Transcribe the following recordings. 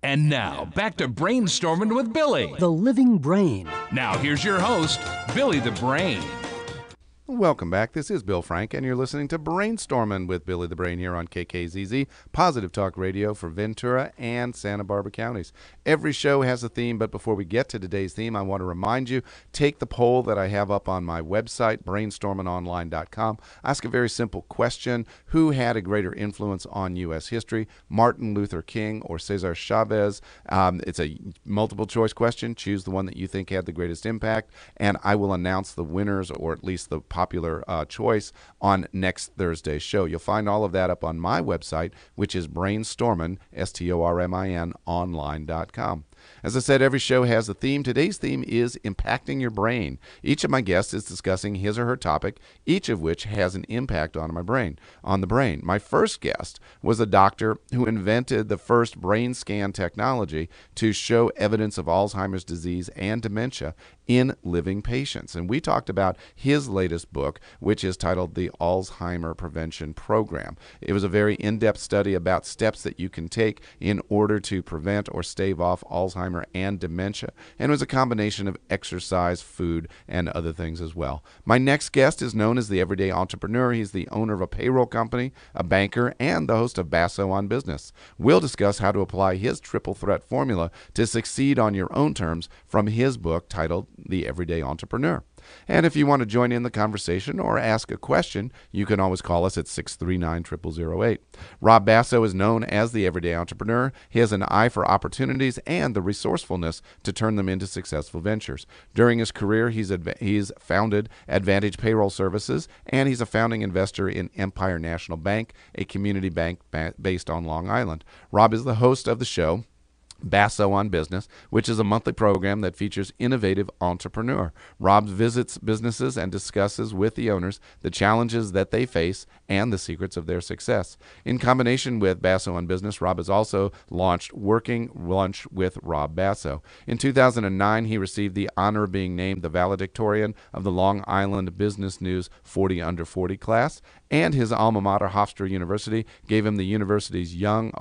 And now, back to Brainstorming with Billy. The living brain. Now, here's your host, Billy the Brain. Welcome back. This is Bill Frank, and you're listening to Brainstormin' with Billy the Brain here on KKZZ, Positive Talk Radio for Ventura and Santa Barbara counties. Every show has a theme, but before we get to today's theme, I want to remind you, take the poll that I have up on my website, brainstorminonline.com. Ask a very simple question. Who had a greater influence on U.S. history, Martin Luther King or Cesar Chavez? It's a multiple choice question. Choose the one that you think had the greatest impact, and I will announce the winners, or at least the popular choice, on next Thursday's show. You'll find all of that up on my website, which is Brainstormin, STORMIN, online.com. As I said, every show has a theme. Today's theme is impacting your brain. Each of my guests is discussing his or her topic, each of which has an impact on the brain. My first guest was a doctor who invented the first brain scan technology to show evidence of Alzheimer's disease and dementia in living patients. And we talked about his latest book, which is titled The Alzheimer Prevention Program. It was a very in-depth study about steps that you can take in order to prevent or stave off Alzheimer and dementia. And it was a combination of exercise, food, and other things as well. My next guest is known as the Everyday Entrepreneur. He's the owner of a payroll company, a banker, and the host of Basso on Business. We'll discuss how to apply his triple threat formula to succeed on your own terms from his book titled The Everyday Entrepreneur. And if you want to join in the conversation or ask a question, you can always call us at 639-0008. Rob Basso is known as the Everyday Entrepreneur. He has an eye for opportunities and the resourcefulness to turn them into successful ventures. During his career, he's founded Advantage Payroll Services, and he's a founding investor in Empire National Bank, a community bank based on Long Island. Rob is the host of the show Basso on Business, which is a monthly program that features innovative entrepreneur. Rob visits businesses and discusses with the owners the challenges that they face and the secrets of their success. In combination with Basso on Business, Rob has also launched Working Lunch with Rob Basso. In 2009, he received the honor of being named the valedictorian of the Long Island Business News 40 Under 40 class, and his alma mater, Hofstra University, gave him the university's Young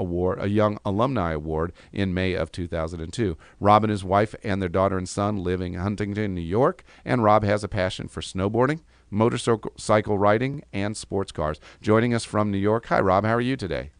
Alumni Award in May of 2002. Rob and his wife and their daughter and son live in Huntington, New York, and Rob has a passion for snowboarding, motorcycle riding, and sports cars. Joining us from New York. Hi, Rob. How are you today?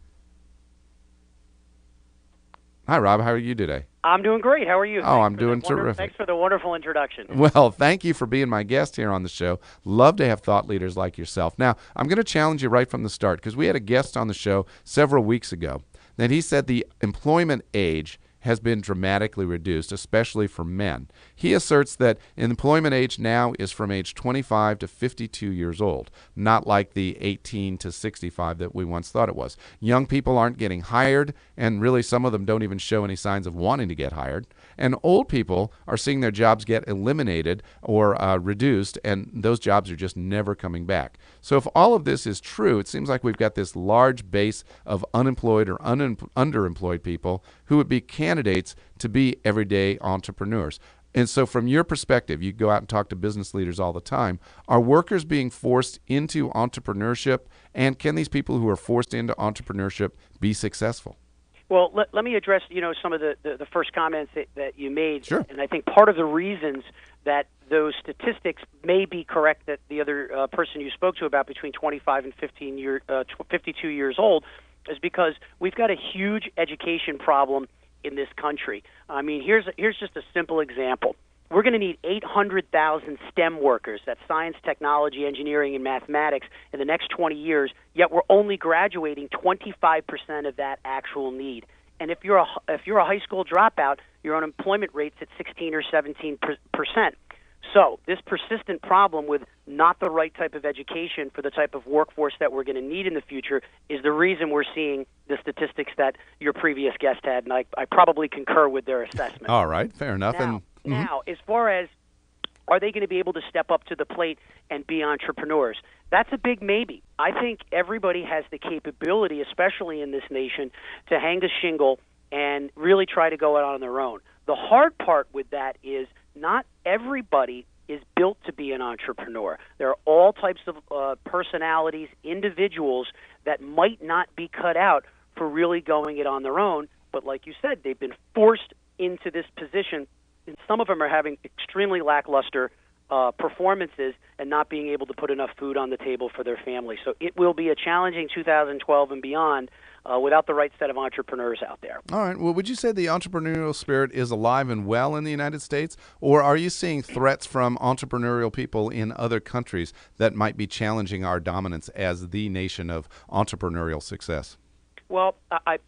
Hi, Rob. How are you today? I'm doing great. How are you? I'm doing terrific. Thanks for the wonderful introduction. Well, thank you for being my guest here on the show. Love to have thought leaders like yourself. Now, I'm going to challenge you right from the start, because we had a guest on the show several weeks ago that he said the employment age has been dramatically reduced, especially for men. He asserts that employment age now is from age 25 to 52 years old, not like the 18 to 65 that we once thought it was. Young people aren't getting hired, and really some of them don't even show any signs of wanting to get hired. And old people are seeing their jobs get eliminated or reduced, and those jobs are just never coming back. So if all of this is true, it seems like we've got this large base of unemployed or underemployed people who would be candidates to be everyday entrepreneurs. And so from your perspective, you go out and talk to business leaders all the time. Are workers being forced into entrepreneurship? And can these people who are forced into entrepreneurship be successful? Well, let me address some of the first comments that you made. Sure. And I think part of the reasons that those statistics may be correct that the other person you spoke to about between 25 and 52 years old is because we've got a huge education problem in this country. I mean, here's just a simple example. We're going to need 800,000 STEM workers, that's science, technology, engineering, and mathematics, in the next 20 years, yet we're only graduating 25% of that actual need. And if you're a high school dropout, your unemployment rate's at 16 or 17%. So this persistent problem with not the right type of education for the type of workforce that we're going to need in the future is the reason we're seeing the statistics that your previous guest had, and I probably concur with their assessment. All right, fair enough. Now, as far as are they going to be able to step up to the plate and be entrepreneurs, that's a big maybe. I think everybody has the capability, especially in this nation, to hang the shingle and really try to go out on their own. The hard part with that is not everybody is built to be an entrepreneur. There are all types of personalities, individuals that might not be cut out for really going it on their own, but like you said, they've been forced into this position, and some of them are having extremely lackluster performances and not being able to put enough food on the table for their family. So it will be a challenging 2012 and beyond without the right set of entrepreneurs out there. All right. Well, would you say the entrepreneurial spirit is alive and well in the United States, or are you seeing threats from entrepreneurial people in other countries that might be challenging our dominance as the nation of entrepreneurial success? Well,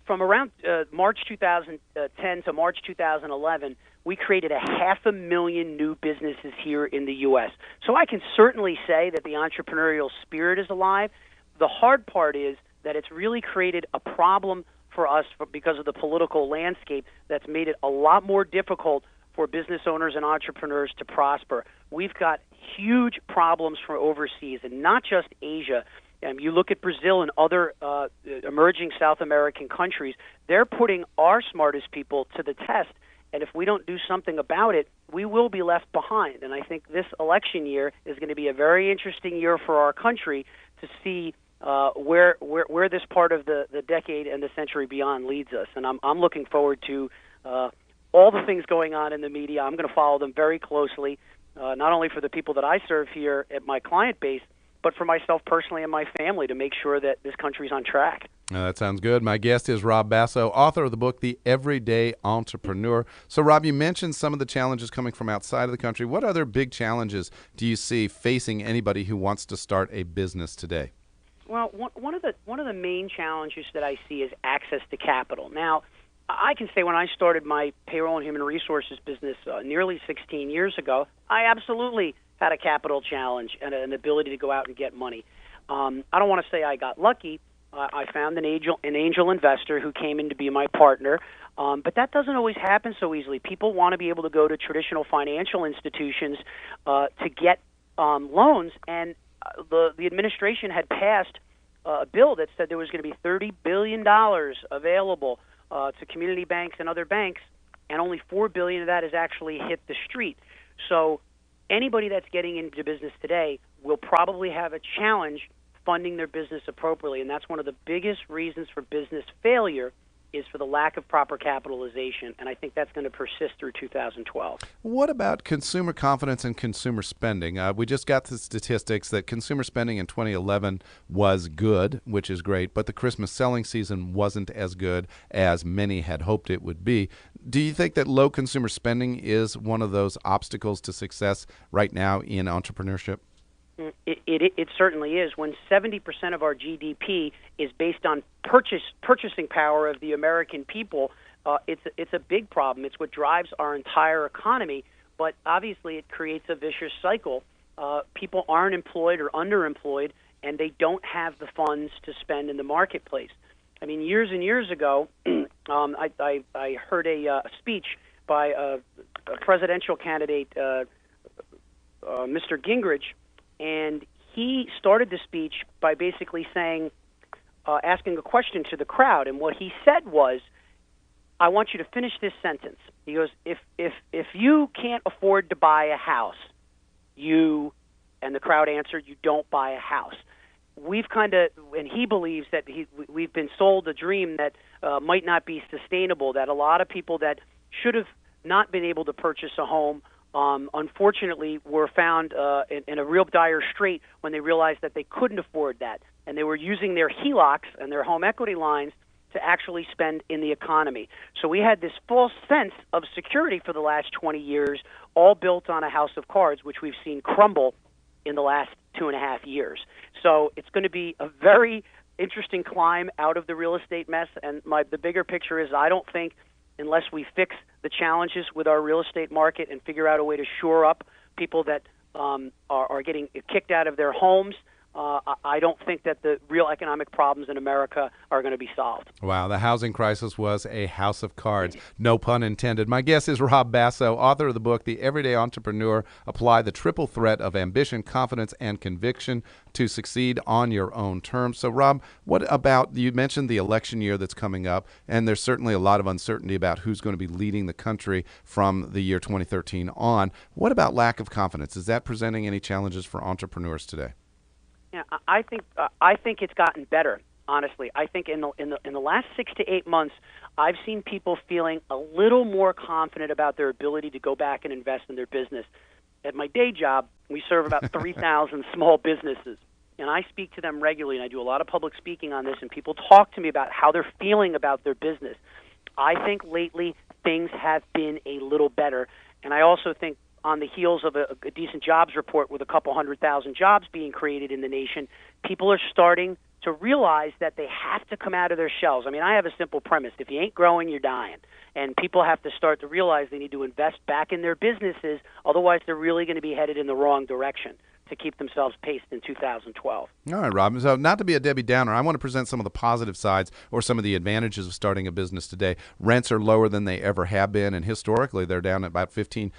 from around March 2010 to March 2011, we created 500,000 new businesses here in the U.S. So I can certainly say that the entrepreneurial spirit is alive. The hard part is that it's really created a problem for us because of the political landscape that's made it a lot more difficult for business owners and entrepreneurs to prosper. We've got huge problems from overseas, and not just Asia. You look at Brazil and other emerging South American countries, they're putting our smartest people to the test. And if we don't do something about it, we will be left behind. And I think this election year is going to be a very interesting year for our country to see where this part of the decade and the century beyond leads us. And I'm looking forward to all the things going on in the media. I'm going to follow them very closely, not only for the people that I serve here at my client base, but for myself personally and my family to make sure that this country's on track. That sounds good. My guest is Robbasa, author of the book, The Everyday Entrepreneur. So, Rob, you mentioned some of the challenges coming from outside of the country. What other big challenges do you see facing anybody who wants to start a business today? Well, one of the main challenges that I see is access to capital. Now, I can say when I started my payroll and human resources business nearly 16 years ago, I absolutely had a capital challenge and an ability to go out and get money. I don't want to say I got lucky. I found an angel investor who came in to be my partner, but that doesn't always happen so easily. People want to be able to go to traditional financial institutions to get loans, and the administration had passed a bill that said there was going to be $30 billion available to community banks and other banks, and only $4 billion of that has actually hit the street. So anybody that's getting into business today will probably have a challenge funding their business appropriately, and that's one of the biggest reasons for business failure is for the lack of proper capitalization, and I think that's going to persist through 2012. What about consumer confidence and consumer spending? We just got the statistics that consumer spending in 2011 was good, which is great, but the Christmas selling season wasn't as good as many had hoped it would be. Do you think that low consumer spending is one of those obstacles to success right now in entrepreneurship? It certainly is. When 70% of our GDP is based on purchasing power of the American people, it's a big problem. It's what drives our entire economy, but obviously it creates a vicious cycle. People aren't employed or underemployed, and they don't have the funds to spend in the marketplace. I mean, years and years ago, I heard a speech by a presidential candidate, Mr. Gingrich, and he started the speech by basically saying, asking a question to the crowd, and what he said was, I want you to finish this sentence. He goes, if you can't afford to buy a house, and the crowd answered, you don't buy a house. We've and he believes that we've been sold a dream that might not be sustainable, that a lot of people that should have not been able to purchase a home unfortunately were found in a real dire strait when they realized that they couldn't afford that, and they were using their HELOCs and their home equity lines to actually spend in the economy. So we had this false sense of security for the last 20 years, all built on a house of cards, which we've seen crumble in the last 2.5 years. So it's going to be a very interesting climb out of the real estate mess, and the bigger picture is I don't think unless we fix the challenges with our real estate market and figure out a way to shore up people that are getting kicked out of their homes, I don't think that the real economic problems in America are going to be solved. Wow, the housing crisis was a house of cards. No pun intended. My guest is Robbasa, author of the book, The Everyday Entrepreneur. Apply the triple threat of ambition, confidence, and conviction to succeed on your own terms. So, Rob, what about, you mentioned the election year that's coming up, and there's certainly a lot of uncertainty about who's going to be leading the country from the year 2013 on. What about lack of confidence? Is that presenting any challenges for entrepreneurs today? Yeah, I think it's gotten better. Honestly, I think in the last 6 to 8 months, I've seen people feeling a little more confident about their ability to go back and invest in their business. At my day job, we serve about 3,000 small businesses, and I speak to them regularly, and I do a lot of public speaking on this, and people talk to me about how they're feeling about their business. I think lately things have been a little better, and I also think on the heels of a decent jobs report with a couple 100,000 jobs being created in the nation, people are starting to realize that they have to come out of their shells. I mean, I have a simple premise. If you ain't growing, you're dying. And people have to start to realize they need to invest back in their businesses, otherwise they're really going to be headed in the wrong direction to keep themselves paced in 2012. All right, Rob. So not to be a Debbie Downer, I want to present some of the positive sides or some of the advantages of starting a business today. Rents are lower than they ever have been, and historically they're down at about 15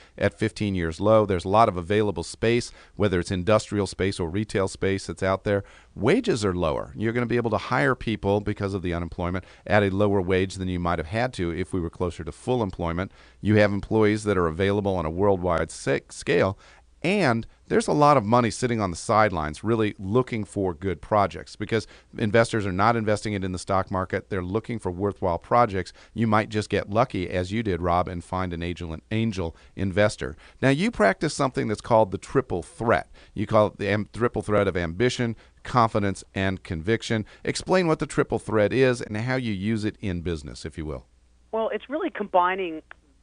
years low. There's a lot of available space, whether it's industrial space or retail space that's out there. Wages are lower. You're going to be able to hire people because of the unemployment at a lower wage than you might have had to if we were closer to full employment. You have employees that are available on a worldwide scale. And there's a lot of money sitting on the sidelines really looking for good projects because investors are not investing it in the stock market. They're looking for worthwhile projects. You might just get lucky, as you did, Rob, and find an angel investor. Now, you practice something that's called the triple threat. You call it the triple threat of ambition, confidence, and conviction. Explain what the triple threat is and how you use it in business, if you will. Well, it's really combining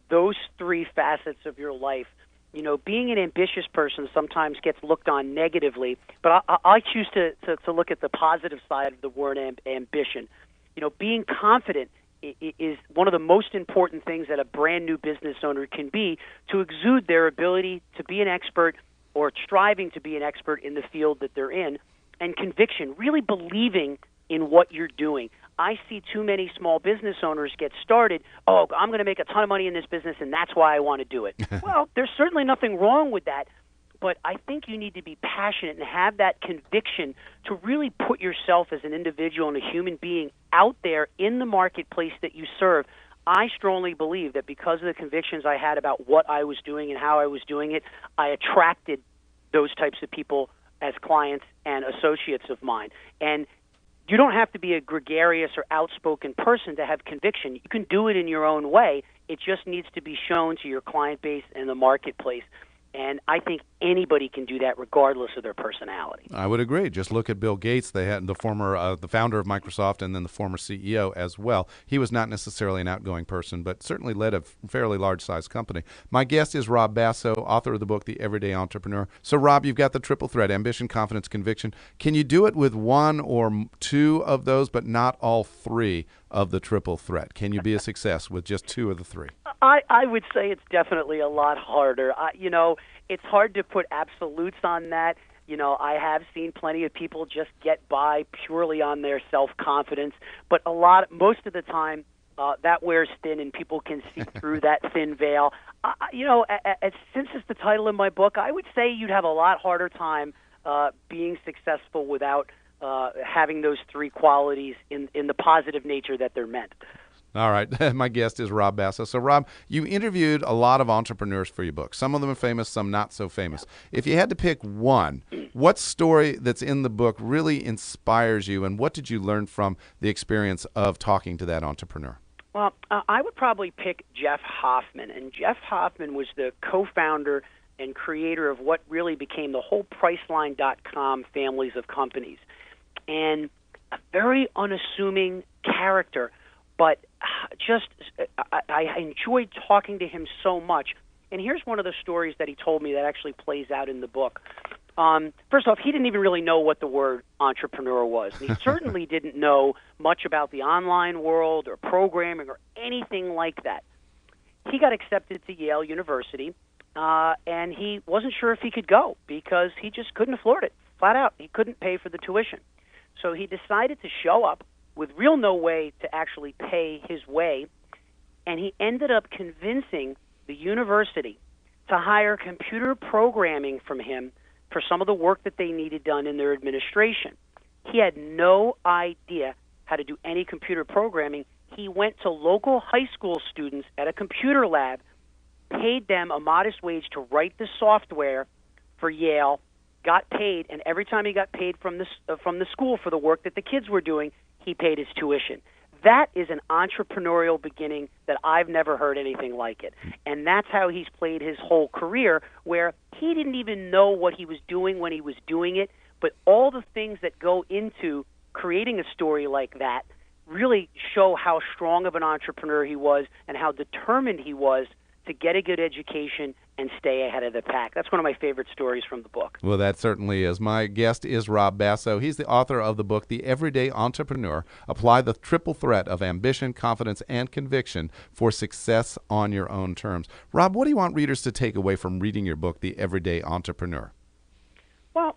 those three facets of your life. You know, being an ambitious person sometimes gets looked on negatively, but I choose to look at the positive side of the word ambition. You know, being confident is one of the most important things that a brand new business owner can be, to exude their ability to be an expert or striving to be an expert in the field that they're in, and conviction, really believing in what you're doing. I see too many small business owners get started, oh, I'm going to make a ton of money in this business, and that's why I want to do it. Well, there's certainly nothing wrong with that, but I think you need to be passionate and have that conviction to really put yourself as an individual and a human being out there in the marketplace that you serve. I strongly believe that because of the convictions I had about what I was doing and how I was doing it, I attracted those types of people as clients and associates of mine. And you don't have to be a gregarious or outspoken person to have conviction. You can do it in your own way. It just needs to be shown to your client base and the marketplace. And I think anybody can do that regardless of their personality. I would agree. Just look at Bill Gates. They had the founder of Microsoft, and then the former CEO as well. He was not necessarily an outgoing person, but certainly led a fairly large-sized company. My guest is Robbasa, author of the book, The Everyday Entrepreneur. So, Rob, you've got the triple threat: ambition, confidence, conviction. Can you do it with one or two of those, but not all three of the triple threat? Can you be a success with just two of the three? I would say it's definitely a lot harder. It's hard to put absolutes on that. You know, I have seen plenty of people just get by purely on their self-confidence, but most of the time, that wears thin, and people can see through that thin veil. Since it's the title of my book, I would say you'd have a lot harder time being successful without having those three qualities in the positive nature that they're meant. All right. My guest is Robbasa. So, Rob, you interviewed a lot of entrepreneurs for your book. Some of them are famous, some not so famous. If you had to pick one, what story that's in the book really inspires you, and what did you learn from the experience of talking to that entrepreneur? Well, I would probably pick Jeff Hoffman. And Jeff Hoffman was the co-founder and creator of what really became the whole Priceline.com families of companies. And a very unassuming character, but I enjoyed talking to him so much. And here's one of the stories that he told me that actually plays out in the book. First off, he didn't even really know what the word entrepreneur was. And he certainly didn't know much about the online world or programming or anything like that. He got accepted to Yale University, and he wasn't sure if he could go because he just couldn't afford it, flat out. He couldn't pay for the tuition. So he decided to show up with no way to actually pay his way, and he ended up convincing the university to hire computer programming from him for some of the work that they needed done in their administration. He had no idea how to do any computer programming. He went to local high school students at a computer lab, paid them a modest wage to write the software for Yale, got paid, and every time he got paid from the school for the work that the kids were doing, he paid his tuition. That is an entrepreneurial beginning that I've never heard anything like it. And that's how he's played his whole career, where he didn't even know what he was doing when he was doing it, but all the things that go into creating a story like that really show how strong of an entrepreneur he was and how determined he was to get a good education and stay ahead of the pack. That's one of my favorite stories from the book. Well, that certainly is. My guest is Rob Basso. He's the author of the book, The Everyday Entrepreneur. Apply the triple threat of ambition, confidence, and conviction for success on your own terms. Rob, what do you want readers to take away from reading your book, The Everyday Entrepreneur? Well,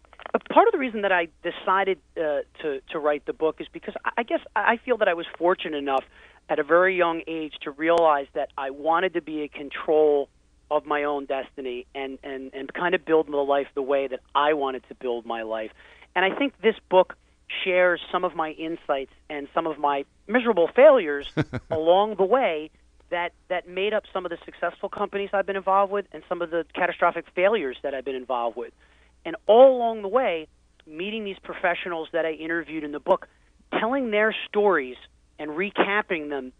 part of the reason that I decided to write the book is because I guess I feel that I was fortunate enough at a very young age to realize that I wanted to be in control of my own destiny and kind of build my life the way that I wanted to build my life. And I think this book shares some of my insights and some of my miserable failures along the way that made up some of the successful companies I've been involved with and some of the catastrophic failures that I've been involved with. And all along the way, meeting these professionals that I interviewed in the book, telling their stories and recapping them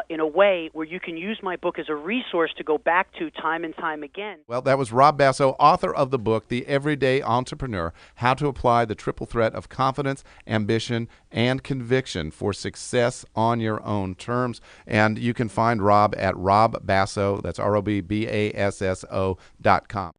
in a way where you can use my book as a resource to go back to time and time again. Well, that was Rob Basso, author of the book, The Everyday Entrepreneur, How to Apply the Triple Threat of Confidence, Ambition, and Conviction for Success on Your Own Terms. And you can find Rob at robbasso, that's ROBBASSO.com.